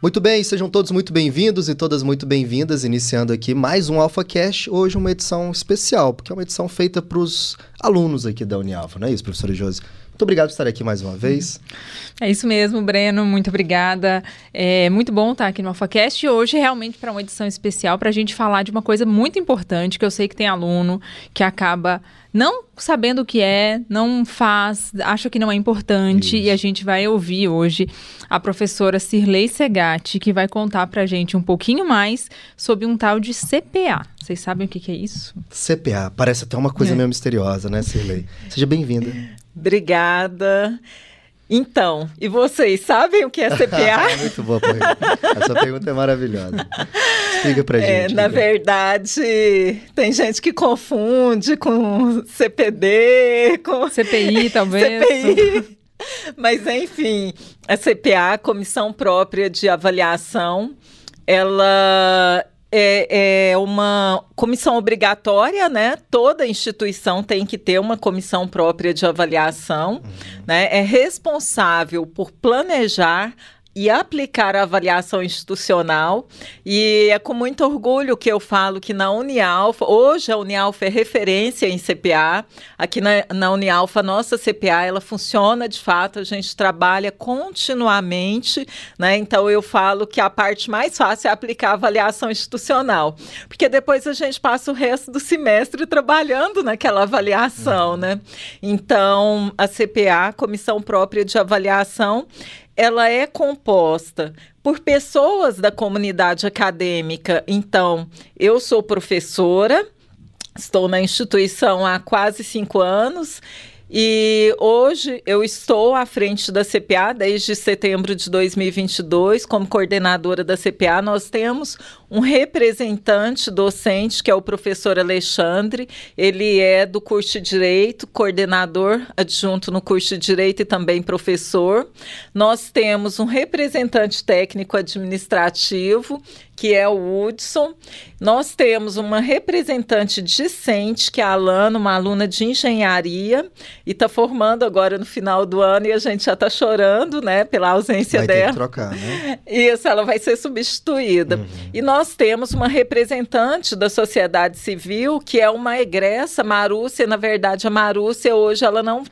Muito bem, sejam todos muito bem-vindos e todas muito bem-vindas, iniciando aqui mais um AlphaCast, hoje uma edição especial, porque é uma edição feita para os alunos aqui da Unialfa, não é isso, professora Josi? Muito obrigado por estar aqui mais uma vez. É isso mesmo, Breno, muito obrigada. É muito bom estar aqui no AlphaCast e hoje realmente para uma edição especial para a gente falar de uma coisa muito importante, que eu sei que tem aluno que acaba não sabendo o que é, não faz, acha que não é importante. Isso. E a gente vai ouvir hoje a professora Cirlei Segatti, que vai contar para a gente um pouquinho mais sobre um tal de CPA. Vocês sabem o que é isso? CPA, parece até uma coisa meio misteriosa, né, Cirlei? Seja bem-vinda. Obrigada. Então, e vocês sabem o que é CPA? Muito boa pergunta. Essa pergunta é maravilhosa. Explica pra gente. Na verdade, tem gente que confunde com CPD, com CPI, talvez. CPI. Mas, enfim, a CPA, Comissão Própria de Avaliação, ela é uma comissão obrigatória, né? Toda instituição tem que ter uma comissão própria de avaliação, né? É responsável por planejar e aplicar a avaliação institucional, e é com muito orgulho que eu falo que na Unialfa, hoje a Unialfa é referência em CPA, aqui na Unialfa, nossa CPA, ela funciona de fato, a gente trabalha continuamente, né? Então eu falo que a parte mais fácil é aplicar a avaliação institucional, porque depois a gente passa o resto do semestre trabalhando naquela avaliação, né? Então, a CPA, Comissão Própria de Avaliação, ela é composta por pessoas da comunidade acadêmica. Então, eu sou professora, estou na instituição há quase 5 anos e hoje eu estou à frente da CPA desde setembro de 2022, como coordenadora da CPA. Nós temos um representante docente, que é o professor Alexandre, ele é do curso de Direito, coordenador adjunto no curso de Direito e também professor. Nós temos um representante técnico administrativo, que é o Hudson. Nós temos uma representante discente, que é a Alana, uma aluna de engenharia, e está formando agora no final do ano, e a gente já está chorando, né, pela ausência dela. Vai ter que trocar, né? Isso, ela vai ser substituída. E nós temos uma representante da sociedade civil, que é uma egressa, Marúcia. Na verdade, a Marúcia hoje ela não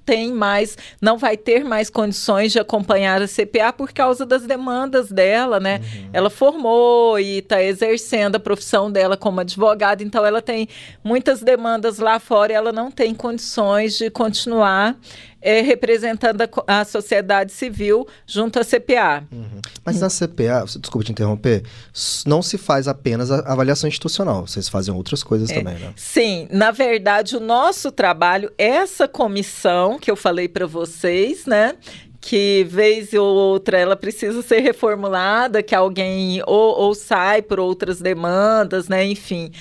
vai ter mais condições de acompanhar a CPA por causa das demandas dela, né? Ela formou e está exercendo a profissão dela como advogada, então ela tem muitas demandas lá fora e ela não tem condições de continuar representando a sociedade civil junto à CPA. Mas na CPA, desculpa te interromper, não se faz apenas a avaliação institucional, vocês fazem outras coisas também, né? Sim, na verdade o nosso trabalho, essa comissão que eu falei para vocês, né, que vez ou outra ela precisa ser reformulada, que alguém ou sai por outras demandas, né, enfim.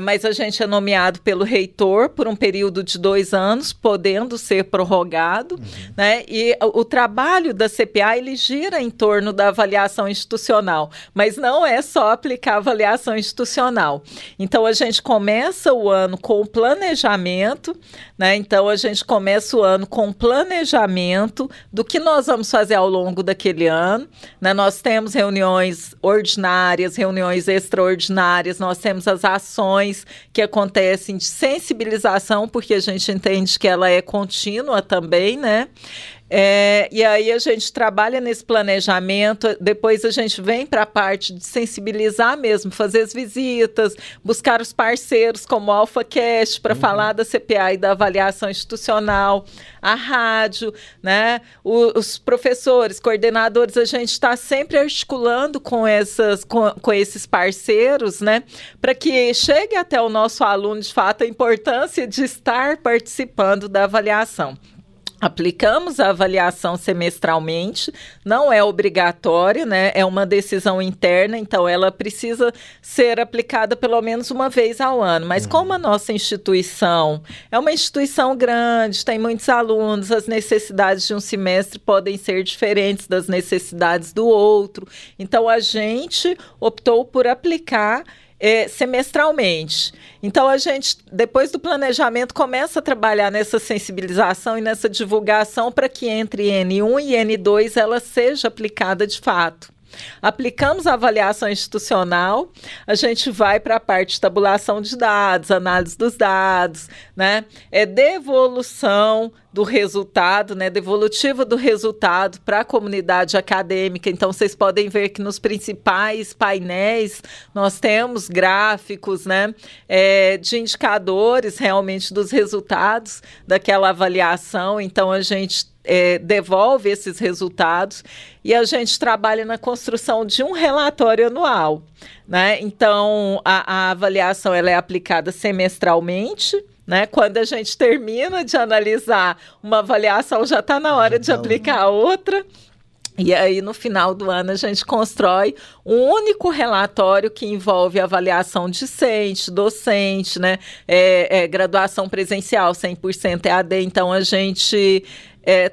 Mas a gente é nomeado pelo reitor por um período de 2 anos, podendo ser prorrogado, né? E o trabalho da CPA, ele gira em torno da avaliação institucional, mas não é só aplicar a avaliação institucional. Então, a gente começa o ano com o planejamento, né? Então, a gente começa o ano com o planejamento do que nós vamos fazer ao longo daquele ano, né? Nós temos reuniões ordinárias, reuniões extraordinárias, nós temos as ações que acontecem de sensibilização, porque a gente entende que ela é contínua também, né? E aí a gente trabalha nesse planejamento, depois a gente vem para a parte de sensibilizar mesmo, fazer as visitas, buscar os parceiros como o AlphaCast para falar da CPA e da avaliação institucional, a rádio, né? Os professores, coordenadores, a gente está sempre articulando com esses parceiros, né? Para que chegue até o nosso aluno, de fato, a importância de estar participando da avaliação. Aplicamos a avaliação semestralmente, não é obrigatória, né? É uma decisão interna, então ela precisa ser aplicada pelo menos uma vez ao ano. Mas como a nossa instituição é uma instituição grande, tem muitos alunos, as necessidades de um semestre podem ser diferentes das necessidades do outro. Então a gente optou por aplicar semestralmente. Então, a gente, depois do planejamento, começa a trabalhar nessa sensibilização e nessa divulgação para que entre N1 e N2 ela seja aplicada de fato. Aplicamos a avaliação institucional, a gente vai para a parte de tabulação de dados, análise dos dados, né? Devolução do resultado, né, devolutiva do resultado para a comunidade acadêmica. Então, vocês podem ver que nos principais painéis nós temos gráficos, né, de indicadores realmente dos resultados daquela avaliação. Então, a gente devolve esses resultados e a gente trabalha na construção de um relatório anual, né? Então, a avaliação ela é aplicada semestralmente, né? Quando a gente termina de analisar uma avaliação, já está na hora de aplicar a outra. E aí, no final do ano, a gente constrói um único relatório que envolve avaliação discente, docente, né? Graduação presencial, 100% EAD. Então, a gente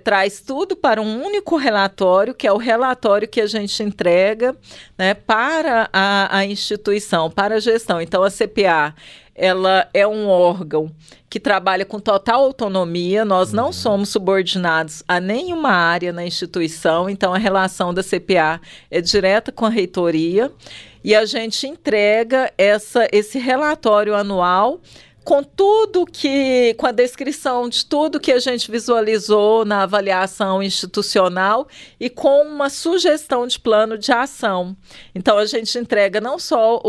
traz tudo para um único relatório, que é o relatório que a gente entrega, né, para a instituição, para a gestão. Então, a CPA, ela é um órgão que trabalha com total autonomia, nós não somos subordinados a nenhuma área na instituição, então a relação da CPA é direta com a reitoria, e a gente entrega esse relatório anual com a descrição de tudo que a gente visualizou na avaliação institucional e com uma sugestão de plano de ação. Então, a gente entrega não só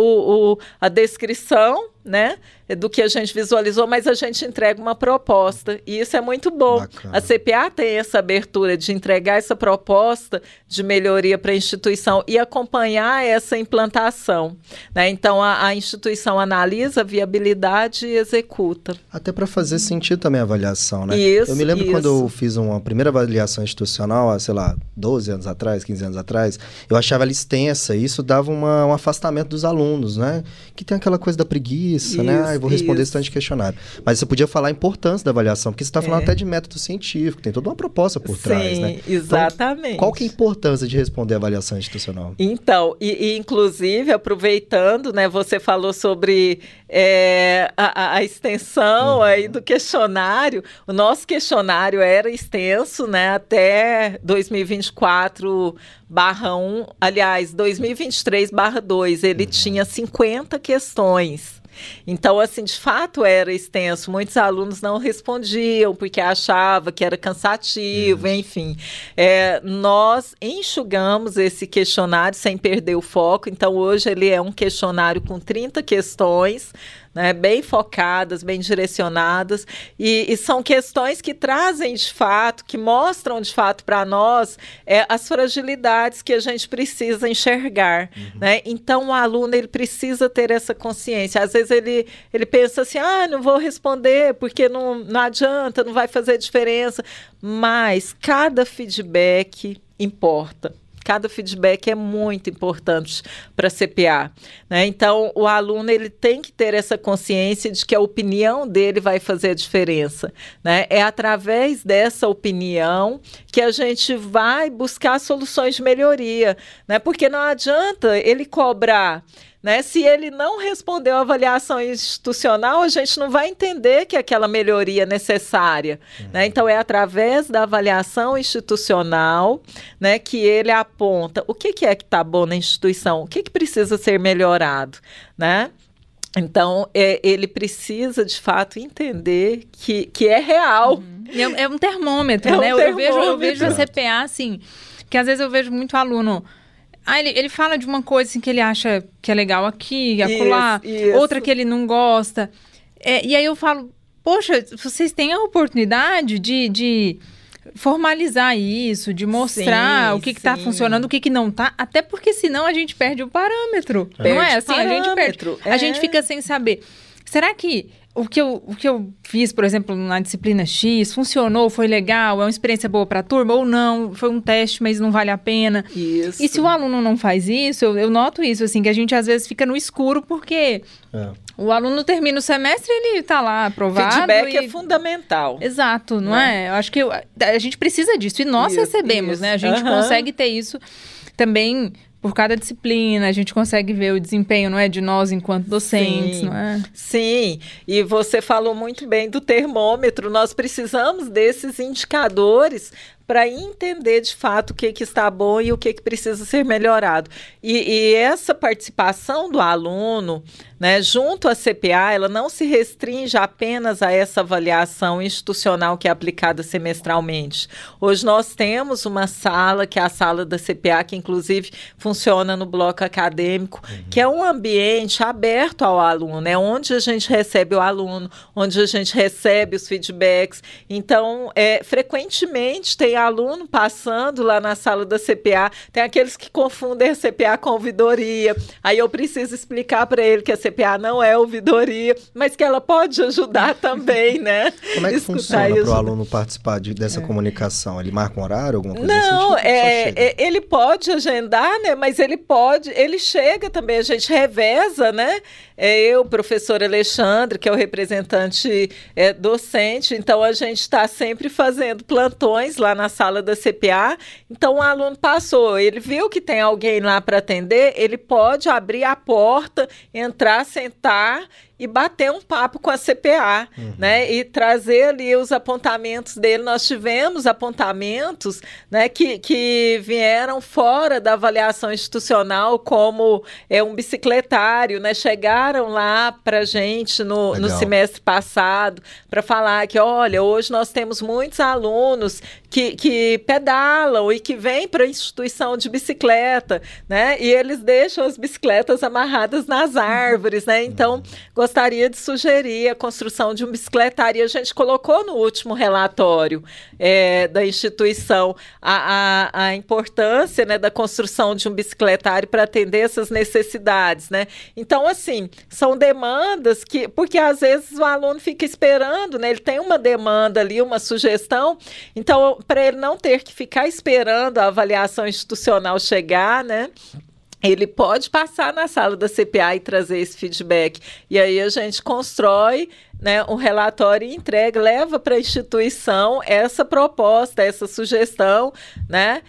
a descrição, né, do que a gente visualizou, mas a gente entrega uma proposta, e isso é muito bom. Bacana. A CPA tem essa abertura de entregar essa proposta de melhoria para a instituição e acompanhar essa implantação, né? Então, a instituição analisa a viabilidade e executa. Até para fazer sentido também a avaliação, né? Isso, eu me lembro quando eu fiz uma primeira avaliação institucional, há, sei lá, 12 anos atrás, 15 anos atrás, eu achava ela extensa, e isso dava um afastamento dos alunos, né? Que tem aquela coisa da preguiça, né? Eu vou responder esse tanto de questionário. Mas você podia falar a importância da avaliação, porque você está falando até de método científico, tem toda uma proposta por trás, né? Exatamente. Então, qual que é a importância de responder a avaliação institucional? Então, inclusive, aproveitando, né, você falou sobre a extensão aí do questionário. O nosso questionário era extenso, né, até 2024/1, aliás, 2023/2, ele tinha 50 questões. Então, assim, de fato era extenso. Muitos alunos não respondiam porque achavam que era cansativo, enfim. Nós enxugamos esse questionário sem perder o foco. Então, hoje ele é um questionário com 30 questões, né, bem focadas, bem direcionadas, e são questões que trazem de fato, que mostram de fato para nós as fragilidades que a gente precisa enxergar, né? Então o aluno ele precisa ter essa consciência. Às vezes ele pensa assim, não vou responder porque não adianta, não vai fazer diferença, mas cada feedback importa. Cada feedback é muito importante para a CPA, né? Então, o aluno ele tem que ter essa consciência de que a opinião dele vai fazer a diferença, né? É através dessa opinião que a gente vai buscar soluções de melhoria, né? Porque não adianta ele cobrar, né? Se ele não respondeu a avaliação institucional, a gente não vai entender que aquela melhoria é necessária, né? Então, é através da avaliação institucional, né, que ele aponta o que é que está bom na instituição, o que precisa ser melhorado, né? Então, ele precisa, de fato, entender que é real. É um termômetro, né? Eu vejo a CPA, assim, que às vezes eu vejo muito aluno... ele fala de uma coisa assim, que ele acha que é legal aqui, acolá, outra que ele não gosta. E aí eu falo, poxa, vocês têm a oportunidade de formalizar isso, de mostrar o que está funcionando, o que não está, até porque senão a gente perde o parâmetro. Não é assim? A gente perde. A gente fica sem saber. Será que o que eu fiz, por exemplo, na disciplina X, funcionou, foi legal, é uma experiência boa para a turma ou não, foi um teste, mas não vale a pena. Isso. E se o aluno não faz isso, eu noto isso, assim, que a gente às vezes fica no escuro porque o aluno termina o semestre e ele está lá aprovado. Feedback é fundamental. Exato, não é? Eu acho que a gente precisa disso e nós recebemos, né? A gente consegue ter isso também... Por cada disciplina, a gente consegue ver o desempenho, não é, de nós enquanto docentes, não é? Sim, e você falou muito bem do termômetro. Nós precisamos desses indicadores para entender de fato o que está bom e o que precisa ser melhorado. E essa participação do aluno, né, junto à CPA, ela não se restringe apenas a essa avaliação institucional que é aplicada semestralmente. Hoje nós temos uma sala, que é a sala da CPA, que inclusive funciona no bloco acadêmico, que é um ambiente aberto ao aluno, é onde a gente recebe o aluno, onde a gente recebe os feedbacks. Então, frequentemente tem aluno passando lá na sala da CPA, tem aqueles que confundem a CPA com ouvidoria, aí eu preciso explicar para ele que a CPA não é ouvidoria, mas que ela pode ajudar também, né? Como é que funciona para o aluno participar dessa comunicação? Ele marca um horário, alguma coisa não, assim? Ele pode agendar, né? Mas ele chega também, a gente reveza, né? Eu, professor Alexandre, que é o representante docente, então a gente está sempre fazendo plantões lá na sala da CPA. Então o aluno passou, ele viu que tem alguém lá para atender, ele pode abrir a porta, entrar, sentar e bater um papo com a CPA, né? E trazer ali os apontamentos dele. Nós tivemos apontamentos, né, que vieram fora da avaliação institucional, como um bicicletário, né? Chegaram lá para a gente no semestre passado para falar que, olha, hoje nós temos muitos alunos que pedalam e que vêm para a instituição de bicicleta, né? E eles deixam as bicicletas amarradas nas árvores, né? Então, gostaria de sugerir a construção de um bicicletário. A gente colocou no último relatório da instituição a importância, né, da construção de um bicicletário para atender essas necessidades, né? Então, assim, são demandas porque às vezes o aluno fica esperando, né? Ele tem uma demanda ali, uma sugestão, então, para ele não ter que ficar esperando a avaliação institucional chegar, né? Ele pode passar na sala da CPA e trazer esse feedback. E aí a gente constrói, né, um relatório e entrega, leva para a instituição essa proposta, essa sugestão, né?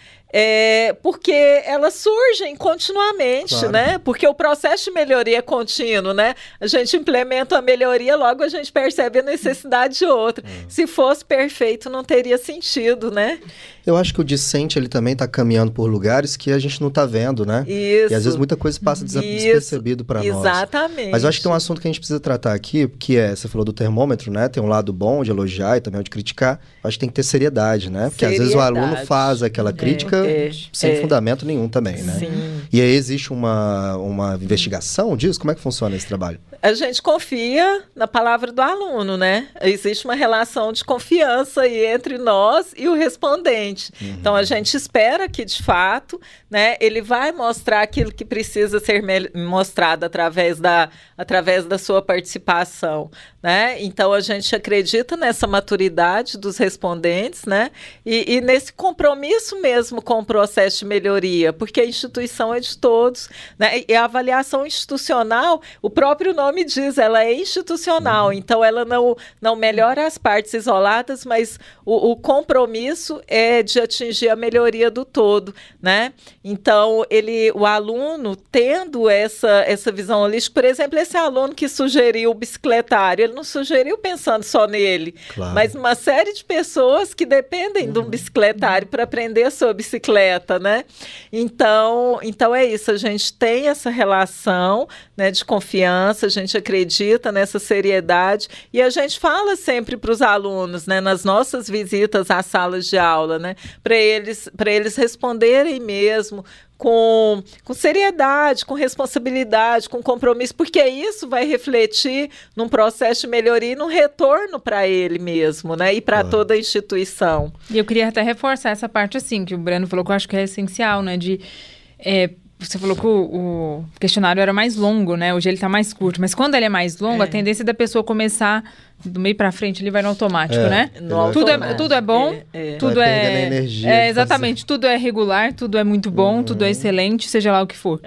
Porque elas surgem continuamente, claro, né? Porque o processo de melhoria é contínuo, né? A gente implementa a melhoria, logo a gente percebe a necessidade de outra. Se fosse perfeito, não teria sentido, né? Eu acho que o discente, ele também está caminhando por lugares que a gente não está vendo, né? Isso. E às vezes muita coisa passa despercebido para nós. Exatamente. Mas eu acho que tem um assunto que a gente precisa tratar aqui, que você falou do termômetro, né? Tem um lado bom de elogiar e também de criticar. Eu acho que tem que ter seriedade, né? Porque às vezes o aluno faz aquela crítica sem fundamento nenhum também, né? Sim. E aí existe uma investigação disso? Como é que funciona esse trabalho? A gente confia na palavra do aluno, né? Existe uma relação de confiança aí entre nós e o respondente. Então, a gente espera que, de fato, né, ele vai mostrar aquilo que precisa ser mostrado através da sua participação, né? Então, a gente acredita nessa maturidade dos respondentes, né? E nesse compromisso mesmo com o processo de melhoria, porque a instituição é de todos, né? E a avaliação institucional, o próprio nome diz, ela é institucional, então ela não melhora as partes isoladas, mas o compromisso é de atingir a melhoria do todo, né? Então, o aluno tendo essa visão holística, por exemplo, esse aluno que sugeriu o bicicletário, ele não sugeriu pensando só nele, claro, mas uma série de pessoas que dependem de um bicicletário para aprender a sua bicicleta, né? Então é isso, a gente tem essa relação, né, de confiança, a gente acredita nessa seriedade e a gente fala sempre para os alunos, né, nas nossas visitas às salas de aula, né, para eles responderem mesmo com seriedade, com responsabilidade, com compromisso, porque isso vai refletir num processo de melhoria e num retorno para ele mesmo, né, e para toda a instituição. E eu queria até reforçar essa parte, assim, que o Breno falou, que eu acho que é essencial, né, você falou que o questionário era mais longo, né? Hoje ele está mais curto. Mas quando ele é mais longo, a tendência da pessoa começar do meio para frente, ele vai no automático, né? Tudo é bom, tudo é energia. Exatamente, tudo é regular, tudo é muito bom, tudo é excelente, seja lá o que for.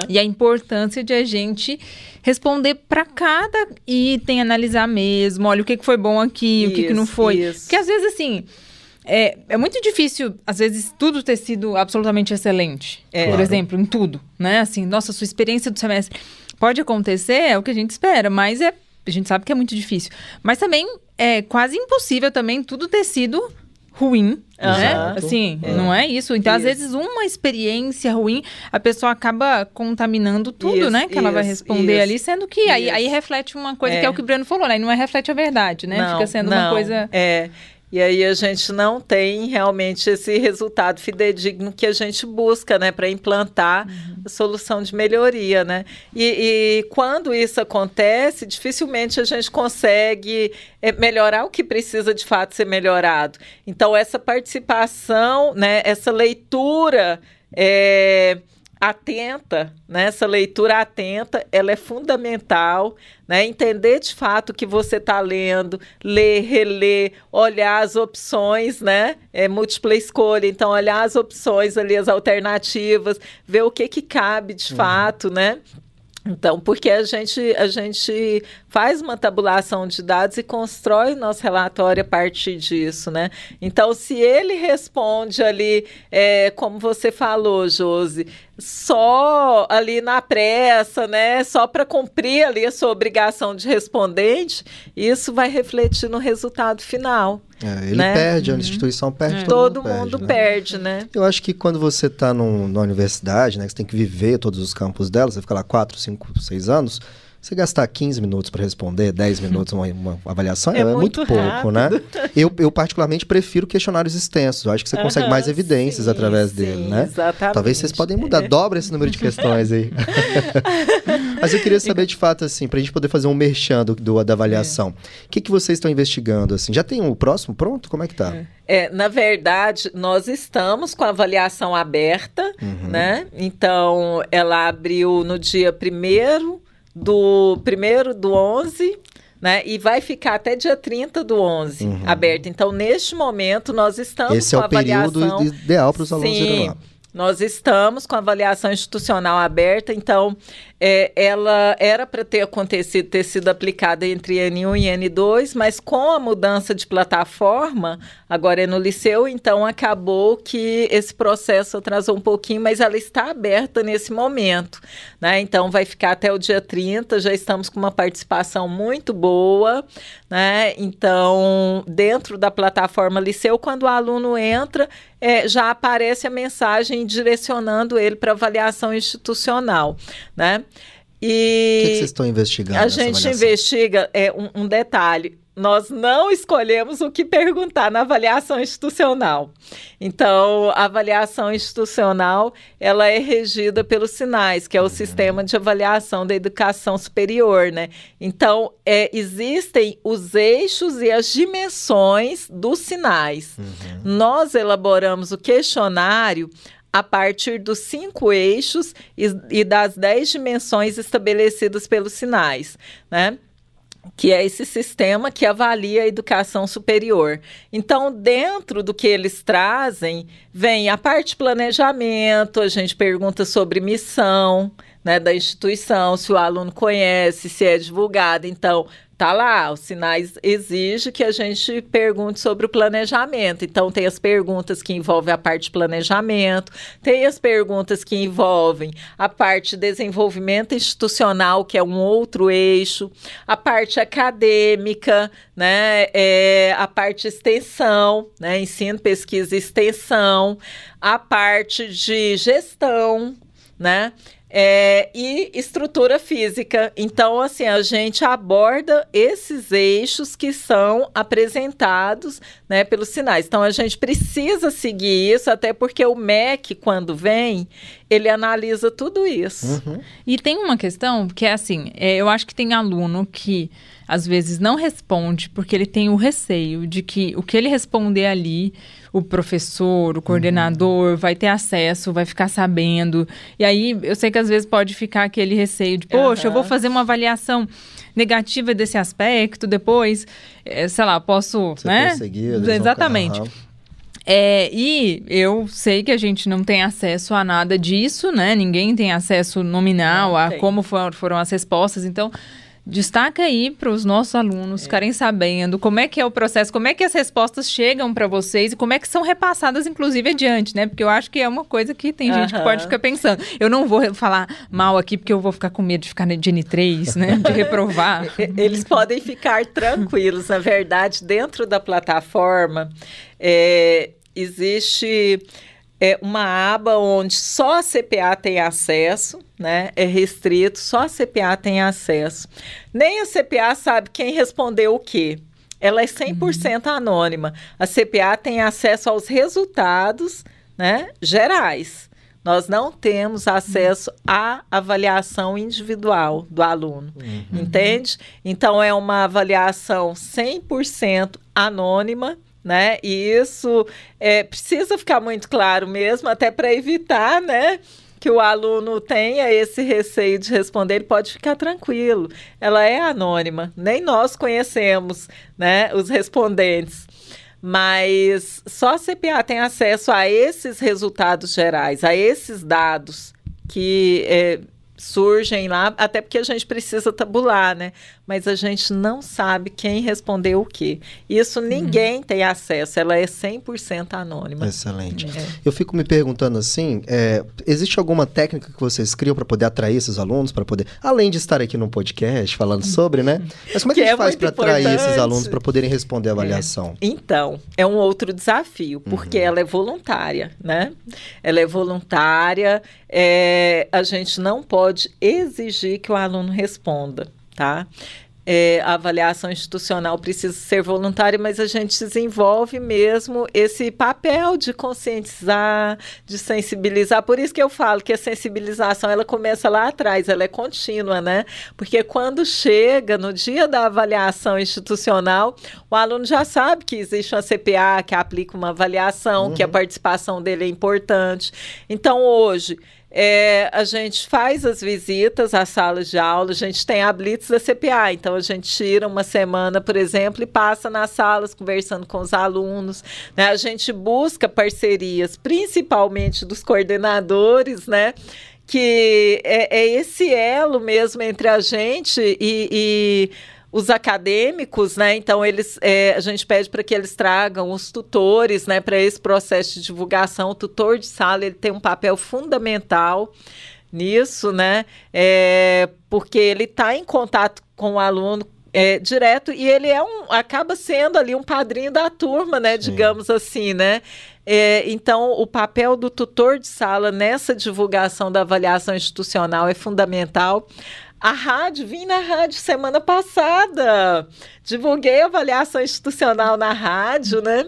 E a importância de a gente responder para cada item, analisar mesmo. Olha, o que foi bom aqui, o que não foi. Isso. Porque às vezes, assim... É muito difícil, às vezes, tudo ter sido absolutamente excelente. Por exemplo, em tudo, né? Assim, nossa, sua experiência do semestre pode acontecer, é o que a gente espera, mas a gente sabe que é muito difícil. Mas também é quase impossível também tudo ter sido ruim, né? Exato. Assim, não é isso. Então, às vezes, uma experiência ruim, a pessoa acaba contaminando tudo, né? Que ela vai responder ali, sendo que aí reflete uma coisa que é o que o Breno falou, né? E não reflete a verdade, né? Não, fica sendo uma coisa... E aí a gente não tem realmente esse resultado fidedigno que a gente busca, né, para implantar a solução de melhoria, né? E quando isso acontece, dificilmente a gente consegue melhorar o que precisa de fato ser melhorado. Então, essa participação, né, essa leitura atenta, né? Essa leitura atenta, ela é fundamental, né? Entender de fato o que você está lendo, ler, reler, olhar as opções, né? Múltipla escolha, então olhar as opções ali, as alternativas, ver o que cabe de fato, né? Então, porque a gente faz uma tabulação de dados e constrói o nosso relatório a partir disso, né? Então, se ele responde ali, como você falou, Josi, só ali na pressa, né? Só para cumprir ali a sua obrigação de respondente, isso vai refletir no resultado final. Ele perde, a instituição perde, todo mundo perde, né? Eu acho que quando você está na universidade, né, que você tem que viver todos os campos dela, você fica lá 4, 5, 6 anos, você gastar 15 minutos para responder, 10 minutos uma avaliação, é muito pouco, né? Eu particularmente prefiro questionários extensos, eu acho que você consegue mais evidências através dele, né? Exatamente. Talvez vocês podem mudar, dobra esse número de questões aí. Mas eu queria saber de fato, assim, para a gente poder fazer um merchan da avaliação. O que vocês estão investigando, assim? Já tem o próximo pronto? Como é que tá? Na verdade, nós estamos com a avaliação aberta, né? Então, ela abriu no dia 1º do 11, né? E vai ficar até dia 30 do 11 aberto. Então, neste momento, nós estamos com a avaliação... Esse é o período ideal para os alunos irem lá. Nós estamos com a avaliação institucional aberta, então ela era para ter sido aplicada entre N1 e N2, mas com a mudança de plataforma, agora é no Liceu, então acabou que esse processo atrasou um pouquinho, mas ela está aberta nesse momento, né? Então vai ficar até o dia 30, já estamos com uma participação muito boa, né? Então, dentro da plataforma Liceu, quando o aluno entra, já aparece a mensagem direcionando ele para avaliação institucional, né? E o que vocês estão investigando? A gente investiga um detalhe. Nós não escolhemos o que perguntar na avaliação institucional. Então, a avaliação institucional, ela é regida pelos SINAES, que é o Sistema de Avaliação da Educação Superior, né? Então, existem os eixos e as dimensões dos SINAES. Nós elaboramos o questionário a partir dos 5 eixos e das 10 dimensões estabelecidas pelos SINAES, né? Que é esse sistema que avalia a educação superior. Então, dentro do que eles trazem, vem a parte de planejamento, a gente pergunta sobre missão, né, da instituição, se o aluno conhece, se é divulgado. Então, tá lá, os SINAES exige que a gente pergunte sobre o planejamento. Então, tem as perguntas que envolvem a parte de planejamento, tem as perguntas que envolvem a parte de desenvolvimento institucional, que é um outro eixo, a parte acadêmica, né, a parte de extensão, né, ensino, pesquisa e extensão, a parte de gestão, né, e estrutura física. Então, assim, a gente aborda esses eixos que são apresentados, né, pelos SINAES. Então, a gente precisa seguir isso, até porque o MEC, quando vem, ele analisa tudo isso. E tem uma questão que é assim, eu acho que tem aluno que às vezes não responde porque ele tem o receio de que o que ele responder ali, o professor, o coordenador vai ter acesso, vai ficar sabendo. E aí, eu sei que às vezes pode ficar aquele receio de, poxa, eu vou fazer uma avaliação negativa desse aspecto, depois, sei lá, posso, né? Exatamente. E eu sei que a gente não tem acesso a nada disso, né? Ninguém tem acesso nominal a como foram as respostas. Então, Destaca aí para os nossos alunos ficarem sabendo como é que é o processo, como é que as respostas chegam para vocês e como é que são repassadas, inclusive, adiante, né? Porque eu acho que é uma coisa que tem gente que pode ficar pensando. Eu não vou falar mal aqui porque eu vou ficar com medo de ficar de N3, né? De reprovar. Eles podem ficar tranquilos. Na verdade, dentro da plataforma, existe... uma aba onde só a CPA tem acesso, né? É restrito, só a CPA tem acesso. Nem a CPA sabe quem respondeu o quê. Ela é 100% anônima. A CPA tem acesso aos resultados, né, gerais. Nós não temos acesso à avaliação individual do aluno, entende? Então, é uma avaliação 100% anônima, né? E isso precisa ficar muito claro mesmo, até para evitar, né, que o aluno tenha esse receio de responder. Ele pode ficar tranquilo, ela é anônima, nem nós conhecemos, né, os respondentes, mas só a CPA tem acesso a esses resultados gerais, a esses dados que surgem lá, até porque a gente precisa tabular, né? Mas a gente não sabe quem respondeu o quê. Isso ninguém tem acesso, ela é 100% anônima. Excelente. Eu fico me perguntando assim, existe alguma técnica que vocês criam para poder atrair esses alunos, para poder, além de estar aqui no podcast falando sobre, né? Mas como é que a gente faz para atrair esses alunos para poderem responder a avaliação? Então, é um outro desafio, porque ela é voluntária, né? Ela é voluntária, a gente não pode exigir que o aluno responda, tá? A avaliação institucional precisa ser voluntária, mas a gente desenvolve mesmo esse papel de conscientizar, de sensibilizar. Por isso que eu falo que a sensibilização, ela começa lá atrás, ela é contínua, né? Porque quando chega no dia da avaliação institucional, o aluno já sabe que existe uma CPA que aplica uma avaliação, que a participação dele é importante. Então, hoje... a gente faz as visitas às salas de aula, a gente tem a blitz da CPA, então a gente tira uma semana, por exemplo, e passa nas salas conversando com os alunos, né? A gente busca parcerias, principalmente dos coordenadores, né? Que é esse elo mesmo entre a gente e os acadêmicos, né? Então, a gente pede para que eles tragam os tutores, né, para esse processo de divulgação. O tutor de sala, ele tem um papel fundamental nisso, né? Porque ele está em contato com o aluno direto e ele acaba sendo ali um padrinho da turma, né? Sim. Digamos assim, né? Então, o papel do tutor de sala nessa divulgação da avaliação institucional é fundamental. A rádio, vim na rádio semana passada, divulguei a avaliação institucional na rádio, né?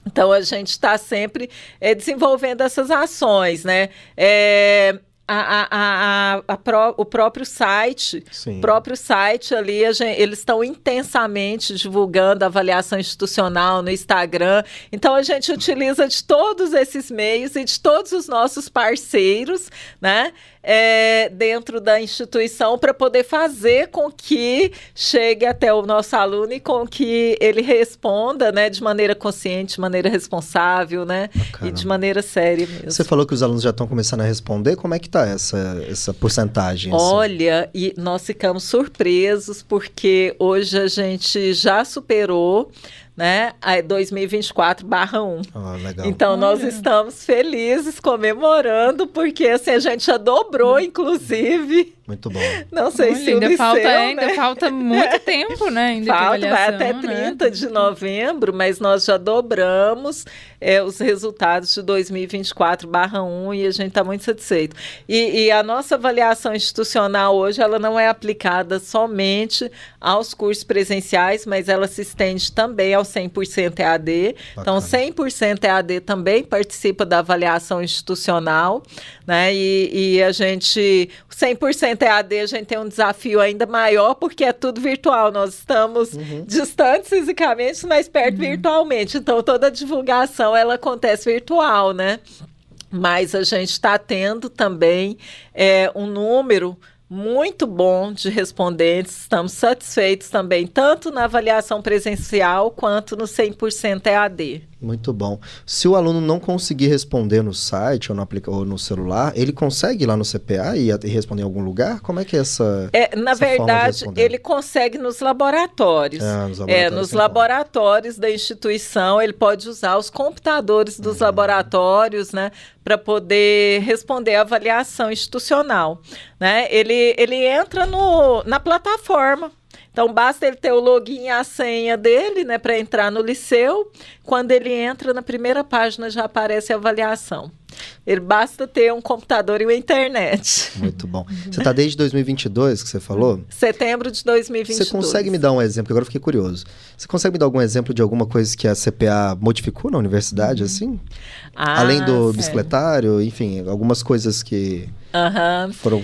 Então, a gente está sempre desenvolvendo essas ações, né? O próprio site, ali, eles estão intensamente divulgando a avaliação institucional no Instagram. Então, a gente utiliza de todos esses meios e de todos os nossos parceiros, né? Dentro da instituição para poder fazer com que chegue até o nosso aluno e com que ele responda, né, de maneira consciente, de maneira responsável, né, e de maneira séria mesmo. Você falou que os alunos já estão começando a responder, como é que está essa porcentagem? Olha, e nós ficamos surpresos porque hoje a gente já superou, né, a 2024/1. Legal. Então, nós estamos felizes, comemorando, porque assim, a gente já dobrou, inclusive. Muito bom. Não sei se ainda falta, né? ainda falta muito tempo, né? Ainda vai até 30 de novembro, mas nós já dobramos os resultados de 2024/1 e a gente está muito satisfeito. E a nossa avaliação institucional hoje, ela não é aplicada somente aos cursos presenciais, mas ela se estende também ao 100% EAD. Bacana. Então, 100% EAD também participa da avaliação institucional, né? E a gente, 100% EAD, a gente tem um desafio ainda maior, porque é tudo virtual. Nós estamos distantes fisicamente, mas perto virtualmente. Então, toda a divulgação, ela acontece virtual, né? Mas a gente está tendo também um número muito bom de respondentes. Estamos satisfeitos também, tanto na avaliação presencial quanto no 100% EAD. Muito bom. Se o aluno não conseguir responder no site ou ou no celular, ele consegue ir lá no CPA e responder em algum lugar? Como é que é essa Na essa verdade, ele consegue nos laboratórios. Nos laboratórios da instituição, ele pode usar os computadores dos laboratórios, né, para poder responder a avaliação institucional, né? Ele entra na plataforma. Então, basta ele ter o login e a senha dele, né, para entrar no liceu. Quando ele entra, na primeira página já aparece a avaliação. Ele basta ter um computador e uma internet. Muito bom. Você está desde 2022, que você falou? Setembro de 2022. Você consegue me dar um exemplo? Agora eu fiquei curioso. Você consegue me dar algum exemplo de alguma coisa que a CPA modificou na universidade, assim? Além do bicicletário, enfim, algumas coisas que... foram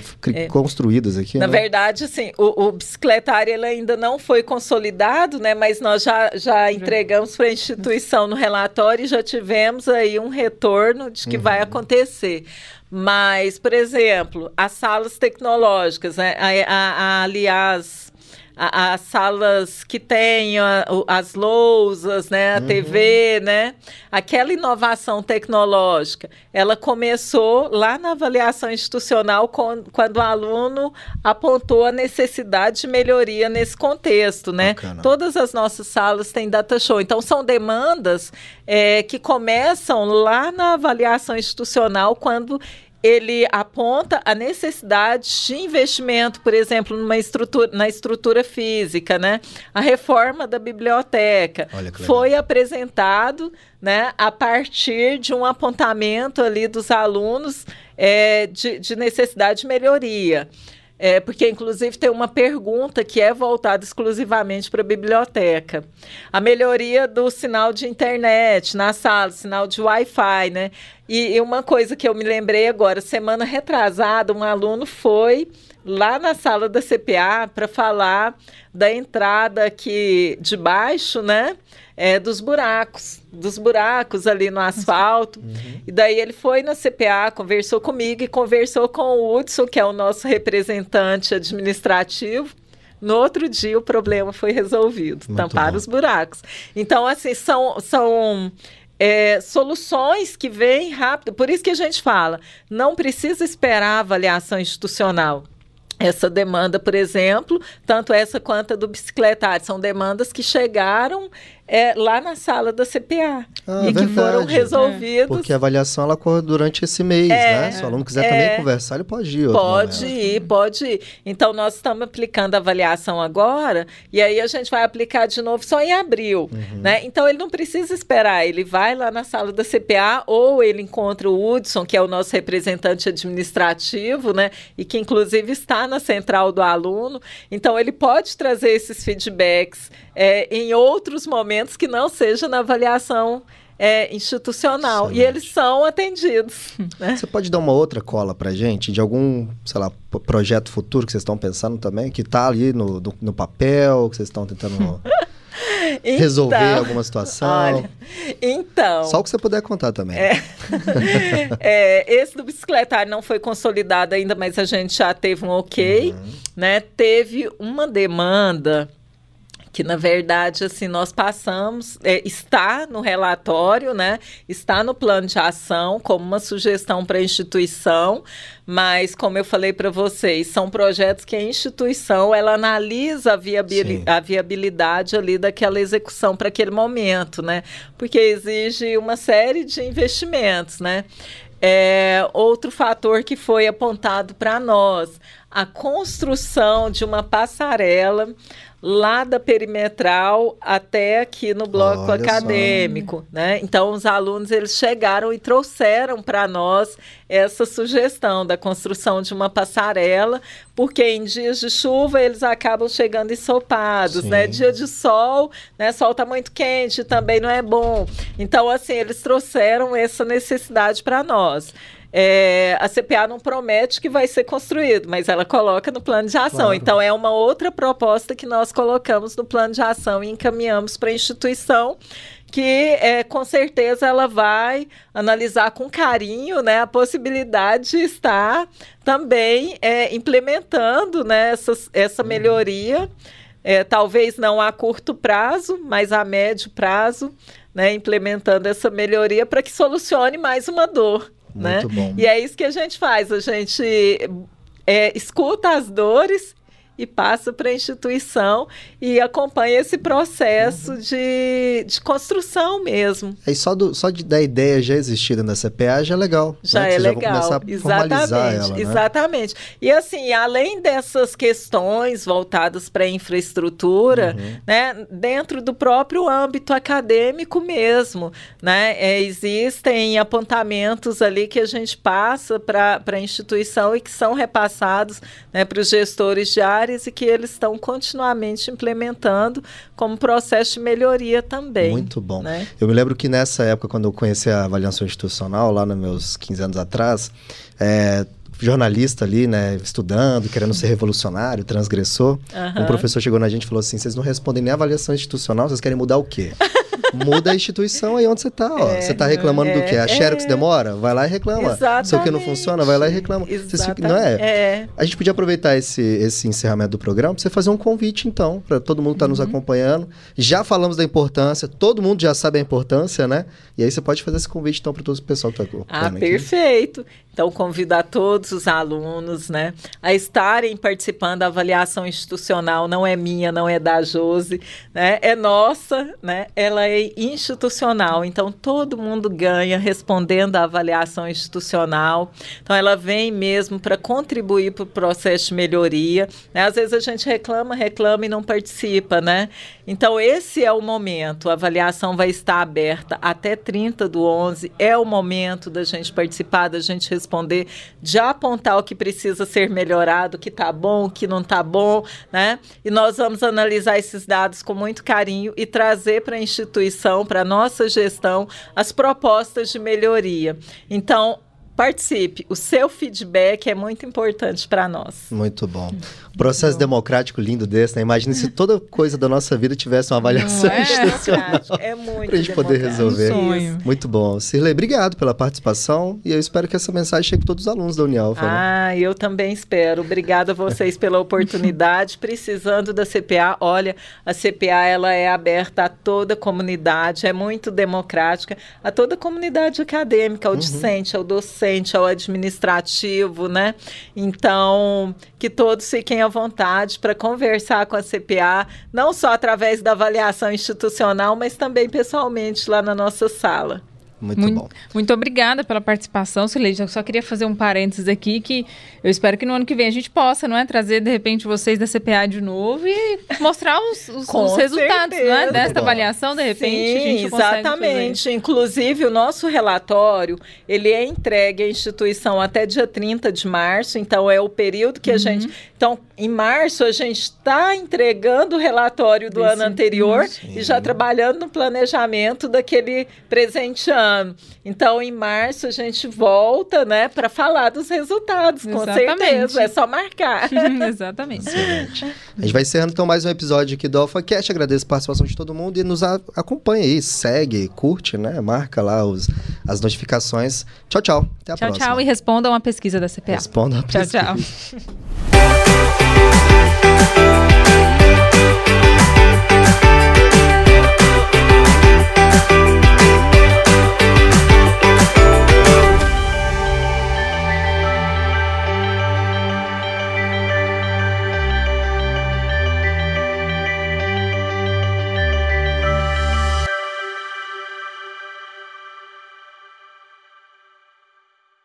construídas aqui. Na verdade, assim, o bicicletário ele ainda não foi consolidado, né? Mas nós já entregamos para a instituição no relatório e já tivemos aí um retorno de que vai acontecer. Mas, por exemplo, as salas tecnológicas, né? Aliás, as salas que têm as lousas, né, a TV, né, aquela inovação tecnológica, ela começou lá na avaliação institucional quando o aluno apontou a necessidade de melhoria nesse contexto, né? Bacana. Todas as nossas salas têm data show, então são demandas que começam lá na avaliação institucional quando ele aponta a necessidade de investimento, por exemplo, na estrutura física, né? A reforma da biblioteca foi apresentado, né, a partir de um apontamento ali dos alunos de necessidade de melhoria. Porque, inclusive, tem uma pergunta que é voltada exclusivamente para a biblioteca. A melhoria do sinal de internet na sala, sinal de Wi-Fi, né? E uma coisa que eu me lembrei agora, semana retrasada, um aluno foi lá na sala da CPA para falar da entrada aqui de baixo, né? Dos buracos ali no asfalto. E daí ele foi na CPA, conversou comigo e conversou com o Hudson, que é o nosso representante administrativo. No outro dia o problema foi resolvido, tampar os buracos. Então, assim, são soluções que vêm rápido. Por isso que a gente fala, não precisa esperar a avaliação institucional. Essa demanda, por exemplo, tanto essa quanto a do bicicletário, são demandas que chegaram lá na sala da CPA e que foram resolvidos. Porque a avaliação ela ocorre durante esse mês, né? Se o aluno quiser também conversar, ele pode ir. Pode ir. Então, nós estamos aplicando a avaliação agora e aí a gente vai aplicar de novo só em abril, né? Então, ele não precisa esperar, ele vai lá na sala da CPA ou ele encontra o Hudson, que é o nosso representante administrativo, né? E que, inclusive, está na central do aluno. Então, ele pode trazer esses feedbacks em outros momentos que não seja na avaliação institucional. Excelente. E eles são atendidos. Né? Você pode dar uma outra cola para gente de algum, sei lá, projeto futuro que vocês estão pensando também, que está ali no papel, que vocês estão tentando resolver alguma situação? Olha, então... Só o que você puder contar também. Esse do bicicletário não foi consolidado ainda, mas a gente já teve um ok. Né? Teve uma demanda que, na verdade, assim, nós passamos, está no relatório, né? Está no plano de ação como uma sugestão para a instituição, mas, como eu falei para vocês, são projetos que a instituição, ela analisa a viabilidade ali daquela execução para aquele momento, né? Porque exige uma série de investimentos, né? Outro fator que foi apontado para nós, a construção de uma passarela lá da perimetral até aqui no bloco acadêmico, né? Então, os alunos, eles chegaram e trouxeram para nós essa sugestão da construção de uma passarela, porque em dias de chuva eles acabam chegando ensopados, né? Dia de sol, né? Sol está muito quente, também não é bom. Então, assim, eles trouxeram essa necessidade para nós. A CPA não promete que vai ser construído, mas ela coloca no plano de ação. Claro. Então, é uma outra proposta que nós colocamos no plano de ação e encaminhamos para a instituição, que com certeza ela vai analisar com carinho, né, a possibilidade de estar também implementando, né, essa melhoria, talvez não a curto prazo, mas a médio prazo, né, implementando essa melhoria para que solucione mais uma dor. Muito né? bom. E é isso que a gente faz, a gente escuta as dores e passa para a instituição e acompanha esse processo de construção mesmo. Aí só da ideia já existir dentro da CPA já é legal. Já né? é Vocês legal, já vão começar a formalizar ela, né? Exatamente. E assim, além dessas questões voltadas para a infraestrutura, né, dentro do próprio âmbito acadêmico mesmo, né, existem apontamentos ali que a gente passa para a instituição e que são repassados, né, para os gestores de áreas e que eles estão continuamente implementando como processo de melhoria também. Muito bom. Né? Eu me lembro que nessa época, quando eu conheci a avaliação institucional, lá nos meus 15 anos atrás, jornalista ali, né, estudando, querendo ser revolucionário, transgressor, um professor chegou na gente e falou assim, vocês não respondem nem a avaliação institucional, vocês querem mudar o quê? Muda a instituição aí onde você está. Você está reclamando do quê? A Xerox demora? Vai lá e reclama. Exatamente. Se o que não funciona, vai lá e reclama. Não é? A gente podia aproveitar esse encerramento do programa para você fazer um convite, então, para todo mundo que está nos acompanhando. Já falamos da importância, todo mundo já sabe a importância, né? E aí você pode fazer esse convite, então, para todo o pessoal que está acompanhando. Perfeito. Então, convido a todos os alunos, né, a estarem participando da avaliação institucional. Não é minha, não é da Josi, né? É nossa, né? Ela é institucional. Então, todo mundo ganha respondendo à avaliação institucional. Então, ela vem mesmo para contribuir para o processo de melhoria. Né? Às vezes a gente reclama e não participa, né? Então, esse é o momento. A avaliação vai estar aberta até 30/11. É o momento da gente participar, da gente responder, de apontar o que precisa ser melhorado, o que está bom, o que não está bom, né? E nós vamos analisar esses dados com muito carinho e trazer para a instituição, para a nossa gestão, as propostas de melhoria. Então, participe. O seu feedback é muito importante para nós. Muito bom. Um processo democrático lindo desse, né? Imagina se toda coisa da nossa vida tivesse uma avaliação institucional. É muito pra gente poder resolver. Sonho. Muito bom. Cirlei, obrigado pela participação e eu espero que essa mensagem chegue a todos os alunos da Unialfa. Né? Eu também espero. Obrigada a vocês pela oportunidade. Precisando da CPA, olha, a CPA ela é aberta a toda a comunidade, é muito democrática, a toda a comunidade acadêmica, ao discente, ao docente, ao administrativo, né? Então, que todos fiquem à vontade para conversar com a CPA, não só através da avaliação institucional, mas também pessoalmente lá na nossa sala. Muito bom. Muito obrigada pela participação, Cirlei. Eu só queria fazer um parênteses aqui, que eu espero que no ano que vem a gente possa, não é, trazer de repente vocês da CPA de novo e mostrar os resultados, não é, desta avaliação, de repente. Sim, a gente consegue exatamente. fazer. Inclusive, o nosso relatório, ele é entregue à instituição até dia 30 de março, então é o período que a gente... Então, em março, a gente está entregando o relatório do ano anterior e já trabalhando no planejamento daquele presente ano. Então, em março, a gente volta, né, para falar dos resultados, com certeza. É só marcar. Exatamente. Excelente. A gente vai encerrando, então, mais um episódio aqui do AlphaCast. Agradeço a participação de todo mundo e nos acompanha aí, segue, curte, né, marca lá as notificações. Tchau, tchau. Até a próxima. Tchau, e respondam a pesquisa da CPA. Respondam a pesquisa. Tchau.